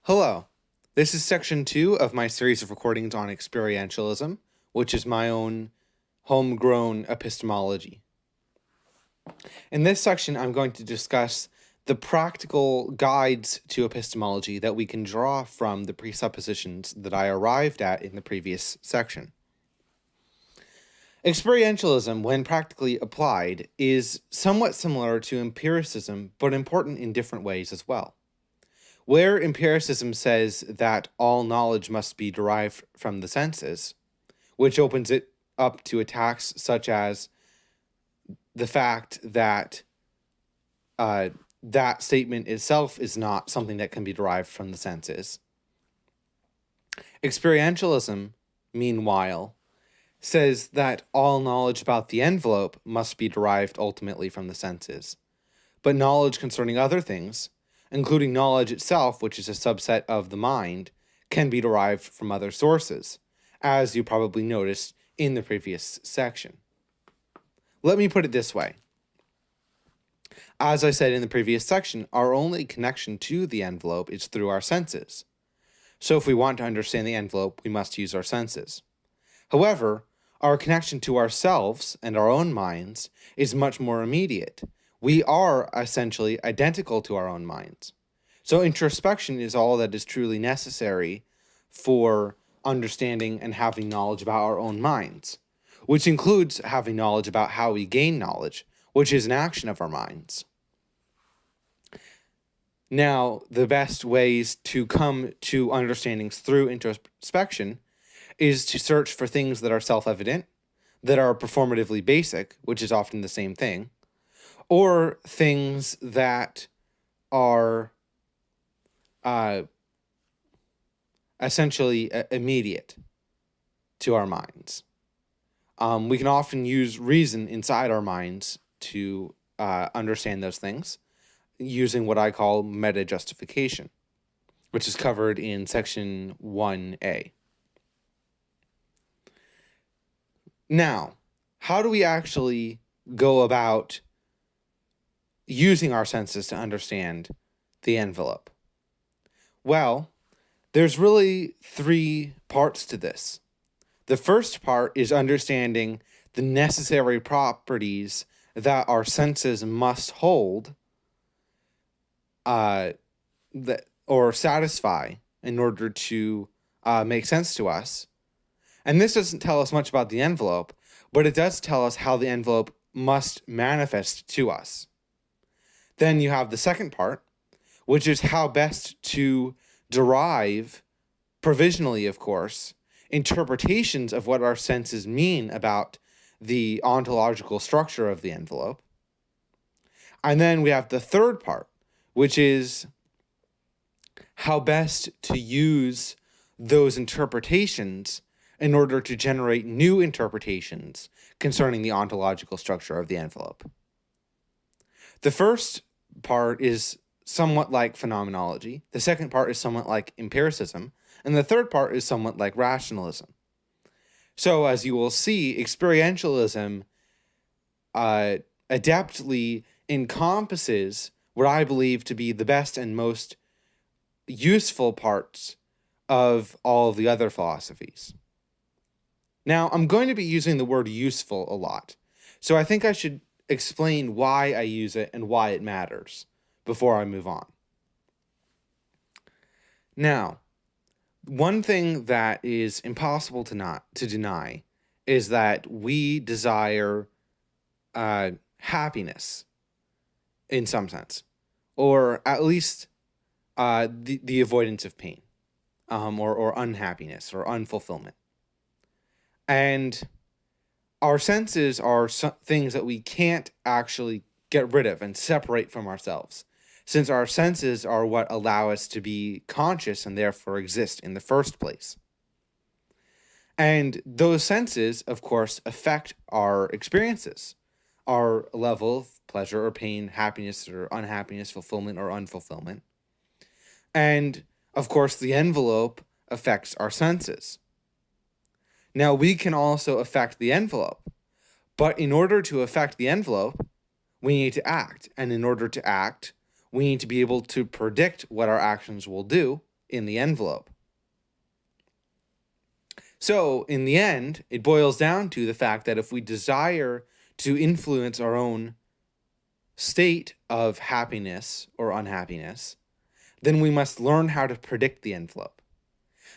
Hello, this is section 2 of my series of recordings on experientialism, which is my own homegrown epistemology. In this section, I'm going to discuss the practical guides to epistemology that we can draw from the presuppositions that I arrived at in the previous section. Experientialism, when practically applied, is somewhat similar to empiricism, but important in different ways as well. Where empiricism says that all knowledge must be derived from the senses, which opens it up to attacks such as the fact that that statement itself is not something that can be derived from the senses. Experientialism, meanwhile, says that all knowledge about the envelope must be derived ultimately from the senses, but knowledge concerning other things, including knowledge itself, which is a subset of the mind, can be derived from other sources, as you probably noticed in the previous section. Let me put it this way. As I said in the previous section, our only connection to the envelope is through our senses. So if we want to understand the envelope, we must use our senses. However, our connection to ourselves and our own minds is much more immediate. We are essentially identical to our own minds. So introspection is all that is truly necessary for understanding and having knowledge about our own minds, which includes having knowledge about how we gain knowledge, which is an action of our minds. Now, the best ways to come to understandings through introspection is to search for things that are self-evident, that are performatively basic, which is often the same thing, or things that are essentially immediate to our minds. We can often use reason inside our minds to understand those things using what I call meta-justification, which is covered in section 1a. Now, how do we actually go about using our senses to understand the envelope? Well, there's really 3 parts to this. The first part is understanding the necessary properties that our senses must hold or satisfy in order to make sense to us. And this doesn't tell us much about the envelope, but it does tell us how the envelope must manifest to us. Then you have the second part, which is how best to derive, provisionally of course, interpretations of what our senses mean about the ontological structure of the envelope. And then we have the third part, which is how best to use those interpretations in order to generate new interpretations concerning the ontological structure of the envelope. The first part is somewhat like phenomenology, the second part is somewhat like empiricism, and the third part is somewhat like rationalism. So as you will see, experientialism adeptly encompasses what I believe to be the best and most useful parts of all of the other philosophies. Now, I'm going to be using the word useful a lot, so I think I should explain why I use it and why it matters before I move on. Now, one thing that is impossible to deny is that we desire happiness in some sense, or at least the avoidance of pain, or unhappiness or unfulfillment. And our senses are things that we can't actually get rid of and separate from ourselves, since our senses are what allow us to be conscious and therefore exist in the first place. And those senses, of course, affect our experiences, our level of pleasure or pain, happiness or unhappiness, fulfillment or unfulfillment. And, of course, the envelope affects our senses. Now, we can also affect the envelope, but in order to affect the envelope, we need to act. And in order to act, we need to be able to predict what our actions will do in the envelope. So, in the end, it boils down to the fact that if we desire to influence our own state of happiness or unhappiness, then we must learn how to predict the envelope.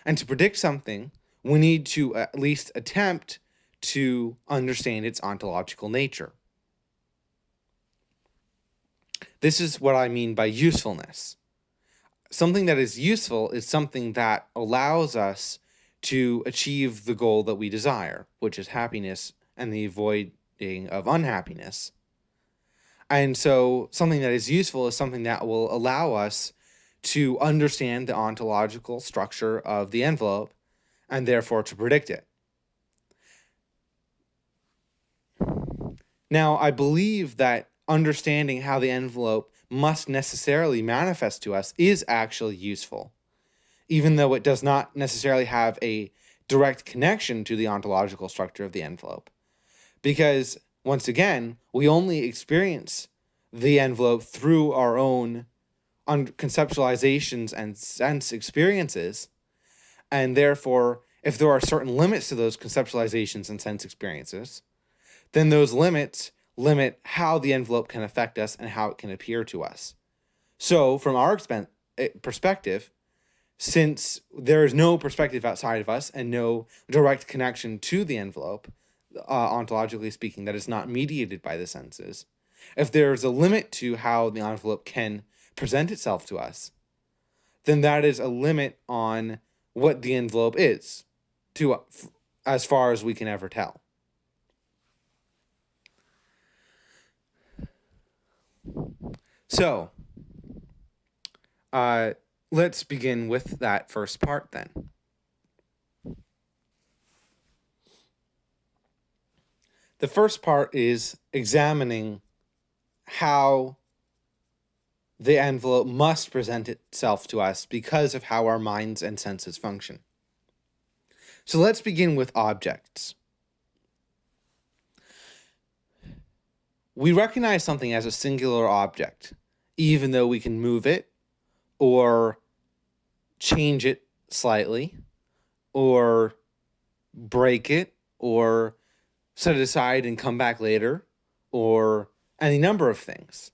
And to predict something, we need to at least attempt to understand its ontological nature. This is what I mean by usefulness. Something that is useful is something that allows us to achieve the goal that we desire, which is happiness and the avoiding of unhappiness. And so something that is useful is something that will allow us to understand the ontological structure of the envelope and therefore to predict it. Now, I believe that understanding how the envelope must necessarily manifest to us is actually useful, even though it does not necessarily have a direct connection to the ontological structure of the envelope. Because, once again, we only experience the envelope through our own conceptualizations and sense experiences, and therefore, if there are certain limits to those conceptualizations and sense experiences, then those limits limit how the envelope can affect us and how it can appear to us. So, from our perspective, since there is no perspective outside of us and no direct connection to the envelope, ontologically speaking, that is not mediated by the senses, if there is a limit to how the envelope can present itself to us, then that is a limit on what the envelope is, as far as we can ever tell. So, let's begin with that first part then. The first part is examining how the envelope must present itself to us because of how our minds and senses function. So let's begin with objects. We recognize something as a singular object, even though we can move it or change it slightly or break it or set it aside and come back later or any number of things.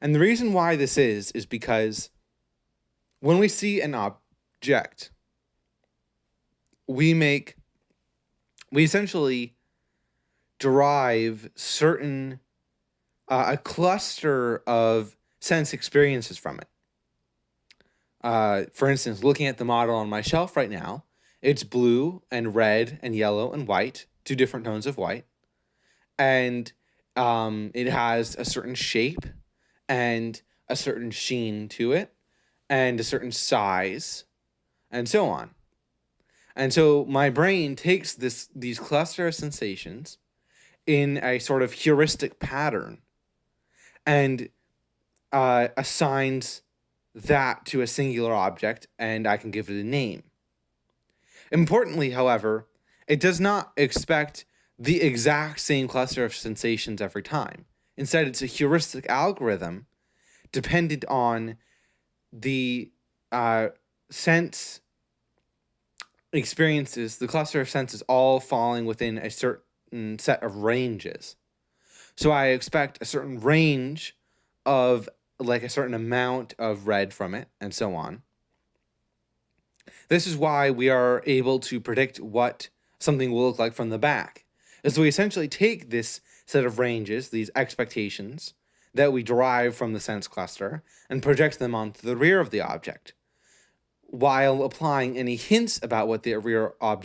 And the reason why this is because when we see an object, we essentially derive certain, a cluster of sense experiences from it. For instance, looking at the model on my shelf right now, it's blue and red and yellow and white, 2 different tones of white. And it has a certain shape and a certain sheen to it and a certain size and so on. And so my brain takes these cluster of sensations in a sort of heuristic pattern and assigns that to a singular object, and I can give it a name. Importantly, however, it does not expect the exact same cluster of sensations every time. Instead, it's a heuristic algorithm dependent on the sense experiences, the cluster of senses all falling within a certain set of ranges. So I expect a certain range of like a certain amount of red from it and so on. This is why we are able to predict what something will look like from the back. And so we essentially take this set of ranges, these expectations that we derive from the sense cluster, and project them onto the rear of the object, while applying any hints about what the rear of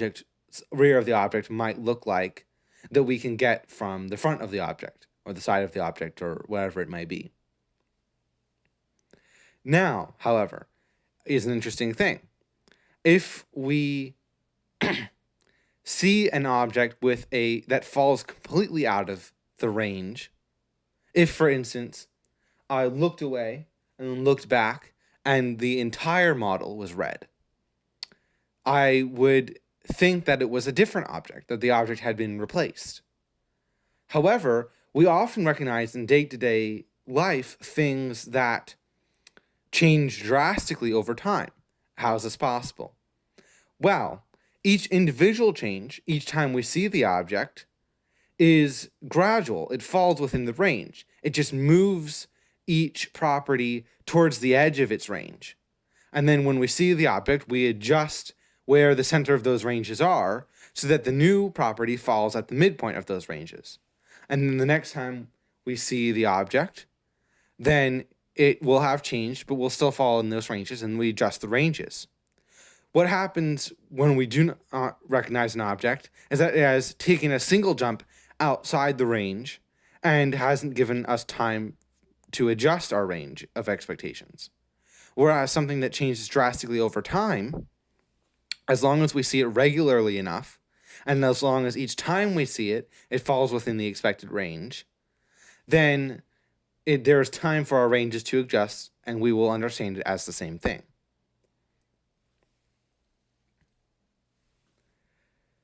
the object might look like that we can get from the front of the object, or the side of the object, or whatever it may be. Now, however, is an interesting thing. If we see an object with that falls completely out of the range, if, for instance, I looked away and looked back and the entire model was red, I would think that it was a different object, that the object had been replaced. However, we often recognize in day-to-day life things that change drastically over time. How is this possible? Well, each individual change, each time we see the object, is gradual. It falls within the range. It just moves each property towards the edge of its range. And then when we see the object, we adjust where the center of those ranges are so that the new property falls at the midpoint of those ranges. And then the next time we see the object, then it will have changed, but will still fall in those ranges, and we adjust the ranges. What happens when we do not recognize an object is that it has taken a single jump outside the range and hasn't given us time to adjust our range of expectations. Whereas something that changes drastically over time, as long as we see it regularly enough, and as long as each time we see it, it falls within the expected range, then there is time for our ranges to adjust, and we will understand it as the same thing.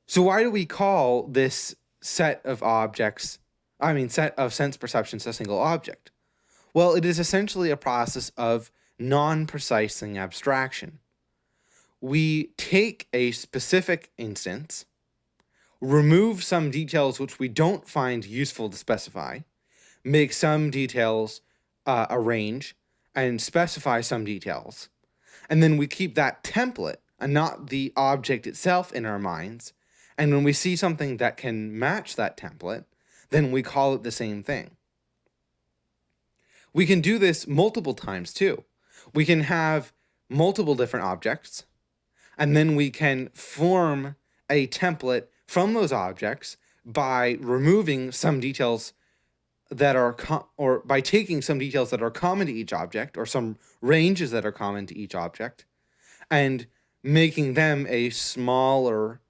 So why do we call this set of sense perceptions a single object? Well, it is essentially a process of non-precising abstraction. We take a specific instance, remove some details which we don't find useful to specify, make some details a range, and specify some details. And then we keep that template and not the object itself in our minds. And when we see something that can match that template, then we call it the same thing. We can do this multiple times too. We can have multiple different objects, and then we can form a template from those objects by removing some details that are or by taking some details that are common to each object, or some ranges that are common to each object, and making them a smaller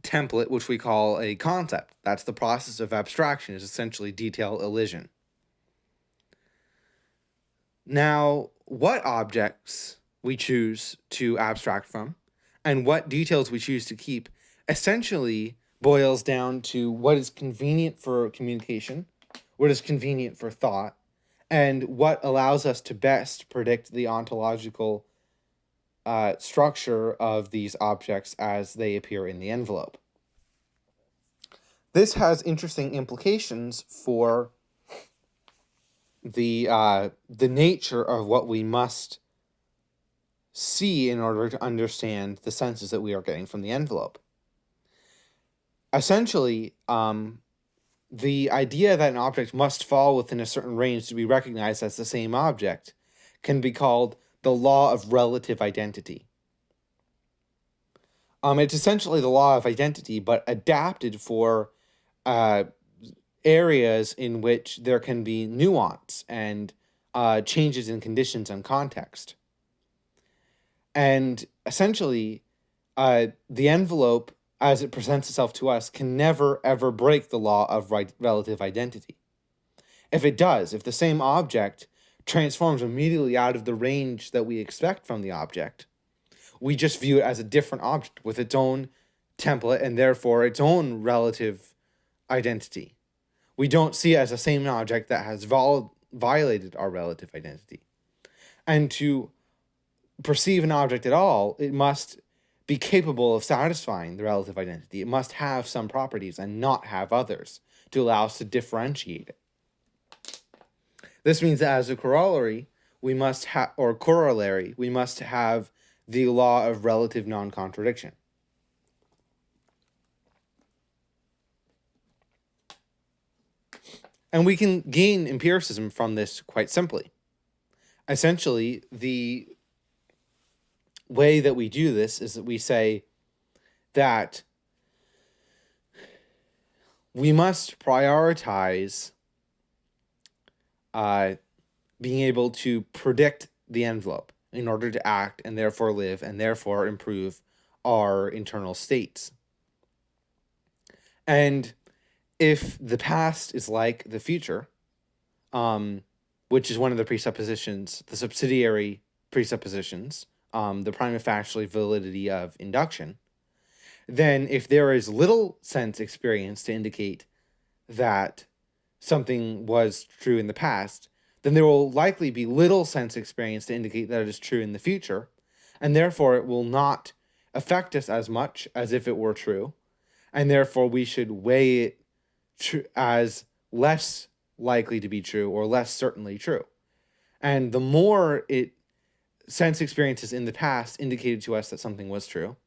template, which we call a concept. That's the process of abstraction, is essentially detail elision. Now, what objects we choose to abstract from and what details we choose to keep essentially boils down to what is convenient for communication, what is convenient for thought, and what allows us to best predict the ontological structure of these objects as they appear in the envelope. This has interesting implications for the nature of what we must see in order to understand the senses that we are getting from the envelope. Essentially, the idea that an object must fall within a certain range to be recognized as the same object can be called the law of relative identity. It's essentially the law of identity, but adapted for areas in which there can be nuance and changes in conditions and context. And essentially, the envelope, as it presents itself to us, can never, ever break the law of relative identity. If it does, if the same object transforms immediately out of the range that we expect from the object, we just view it as a different object with its own template and therefore its own relative identity. We don't see it as the same object that has violated our relative identity. And to perceive an object at all, it must be capable of satisfying the relative identity. It must have some properties and not have others to allow us to differentiate it. This means that as a corollary, we must have the law of relative non-contradiction. And we can gain empiricism from this quite simply. Essentially, the way that we do this is that we say that we must prioritize being able to predict the envelope in order to act and therefore live and therefore improve our internal states. And if the past is like the future, which is one of the presuppositions, the subsidiary presuppositions, the prima facie validity of induction, then if there is little sense experience to indicate that something was true in the past, then there will likely be little sense experience to indicate that it is true in the future, and therefore it will not affect us as much as if it were true, and therefore we should weigh it as less likely to be true or less certainly true. And the more sense experiences in the past indicated to us that something was true,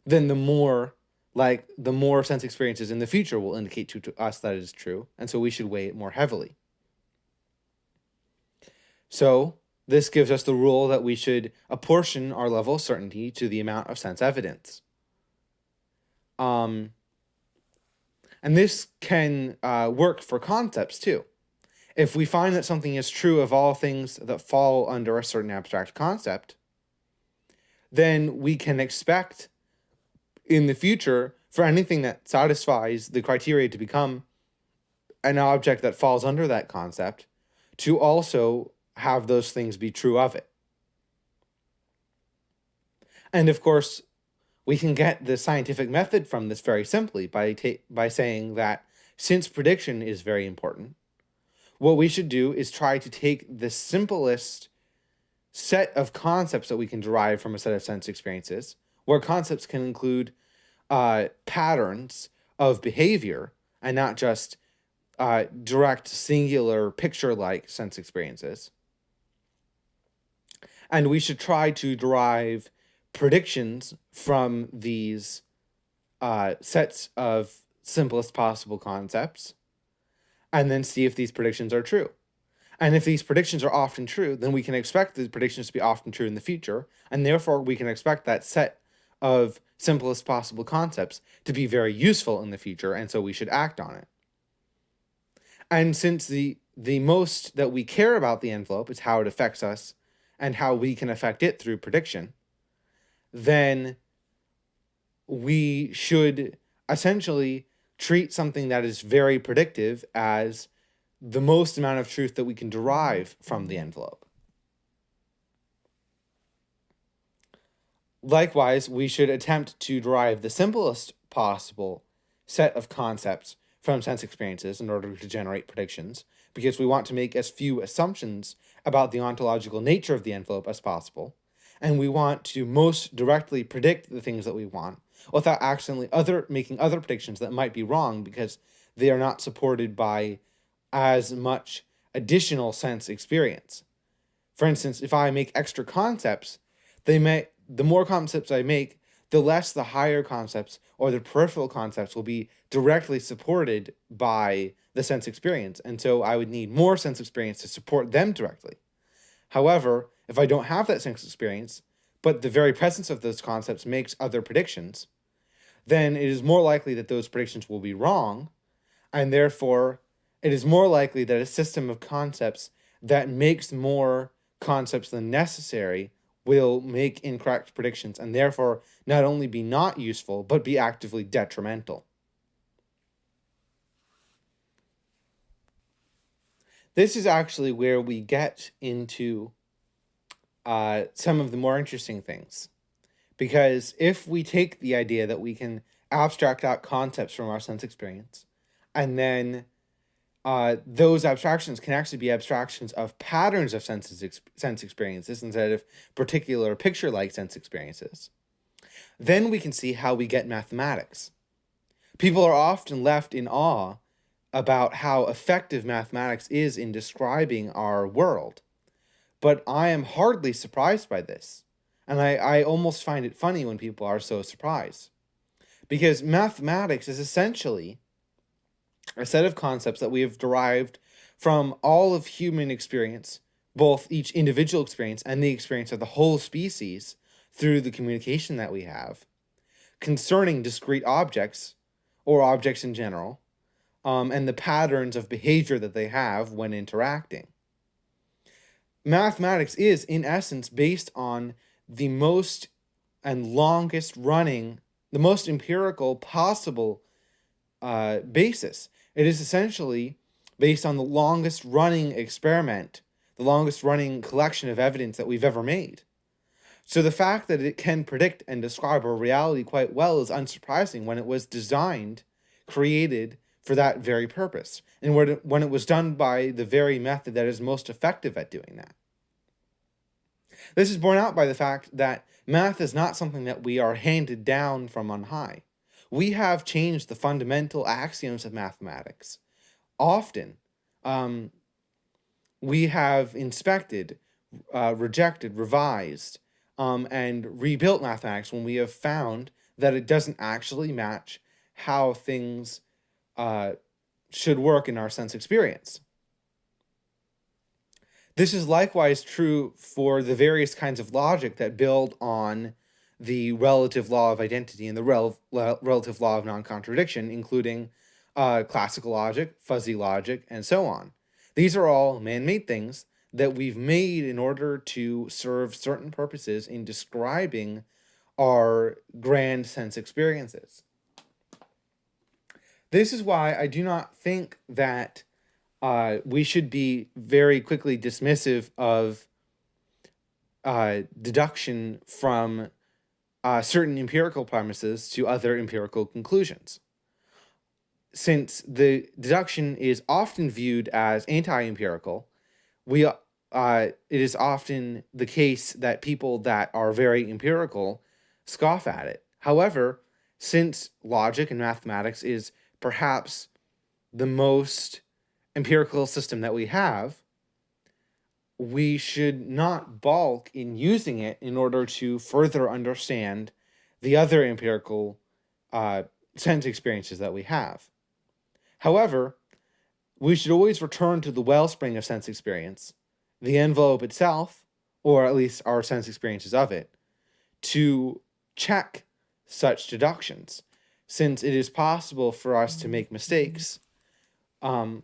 then the more sense experiences in the future will indicate to us that it is true, and so we should weigh it more heavily. So this gives us the rule that we should apportion our level of certainty to the amount of sense evidence. And this can work for concepts too. If we find that something is true of all things that fall under a certain abstract concept, then we can expect in the future for anything that satisfies the criteria to become an object that falls under that concept to also have those things be true of it. And of course, we can get the scientific method from this very simply by saying that since prediction is very important, what we should do is try to take the simplest set of concepts that we can derive from a set of sense experiences, where concepts can include patterns of behavior and not just direct, singular, picture-like sense experiences. And we should try to derive predictions from these sets of simplest possible concepts, and then see if these predictions are true. And if these predictions are often true, then we can expect the predictions to be often true in the future, and therefore we can expect that set of simplest possible concepts to be very useful in the future, and so we should act on it. And since the most that we care about the envelope is how it affects us and how we can affect it through prediction, then we should essentially treat something that is very predictive as the most amount of truth that we can derive from the envelope. Likewise, we should attempt to derive the simplest possible set of concepts from sense experiences in order to generate predictions, because we want to make as few assumptions about the ontological nature of the envelope as possible, and we want to most directly predict the things that we want without accidentally making other predictions that might be wrong because they are not supported by as much additional sense experience. For instance, if I make extra concepts, the more concepts I make, the less the higher concepts or the peripheral concepts will be directly supported by the sense experience, and so I would need more sense experience to support them directly. However, if I don't have that sense experience, but the very presence of those concepts makes other predictions, then it is more likely that those predictions will be wrong, and therefore it is more likely that a system of concepts that makes more concepts than necessary will make incorrect predictions and therefore not only be not useful, but be actively detrimental. This is actually where we get into some of the more interesting things. Because if we take the idea that we can abstract out concepts from our sense experience, and then those abstractions can actually be abstractions of patterns of sense experiences instead of particular picture-like sense experiences, then we can see how we get mathematics. People are often left in awe about how effective mathematics is in describing our world. But I am hardly surprised by this. And I almost find it funny when people are so surprised. Because mathematics is essentially a set of concepts that we have derived from all of human experience, both each individual experience and the experience of the whole species through the communication that we have, concerning discrete objects, or objects in general, and the patterns of behavior that they have when interacting. Mathematics is, in essence, based on the most and longest running, the most empirical possible basis. It is essentially based on the longest running experiment, the longest running collection of evidence that we've ever made. So the fact that it can predict and describe our reality quite well is unsurprising when it was designed, created for that very purpose, and when it was done by the very method that is most effective at doing that. This is borne out by the fact that math is not something that we are handed down from on high. We have changed the fundamental axioms of mathematics. Often, we have inspected, rejected, revised, and rebuilt mathematics when we have found that it doesn't actually match how things should work in our sense experience. This is likewise true for the various kinds of logic that build on the relative law of identity and the relative law of non-contradiction, including classical logic, fuzzy logic, and so on. These are all man-made things that we've made in order to serve certain purposes in describing our grand sense experiences. This is why I do not think that we should be very quickly dismissive of deduction from certain empirical premises to other empirical conclusions. Since the deduction is often viewed as anti-empirical, it is often the case that people that are very empirical scoff at it. However, since logic and mathematics is perhaps the most empirical system that we have, we should not balk in using it in order to further understand the other empirical sense experiences that we have. However, we should always return to the wellspring of sense experience, the envelope itself, or at least our sense experiences of it, to check such deductions, since it is possible for us to make mistakes,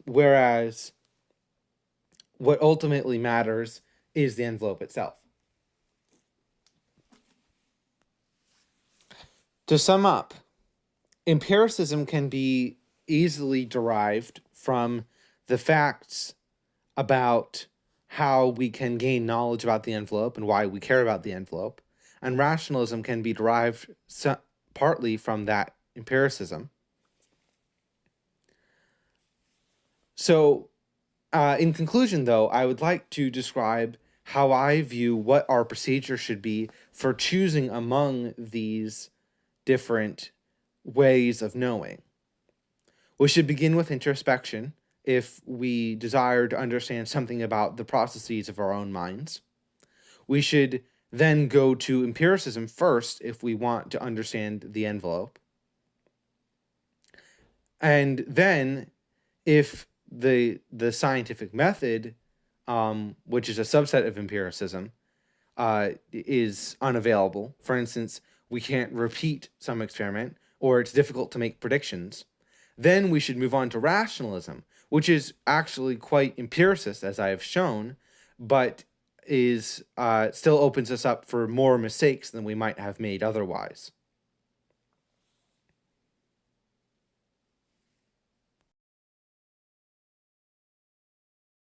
whereas what ultimately matters is the envelope itself. To sum up, empiricism can be easily derived from the facts about how we can gain knowledge about the envelope and why we care about the envelope, and rationalism can be derived partly from that empiricism. So, in conclusion, though, I would like to describe how I view what our procedure should be for choosing among these different ways of knowing. We should begin with introspection if we desire to understand something about the processes of our own minds. We should then go to empiricism first if we want to understand the envelope. And then, if the scientific method, which is a subset of empiricism, is unavailable, for instance, we can't repeat some experiment, or it's difficult to make predictions, then we should move on to rationalism, which is actually quite empiricist, as I have shown, but is still opens us up for more mistakes than we might have made otherwise.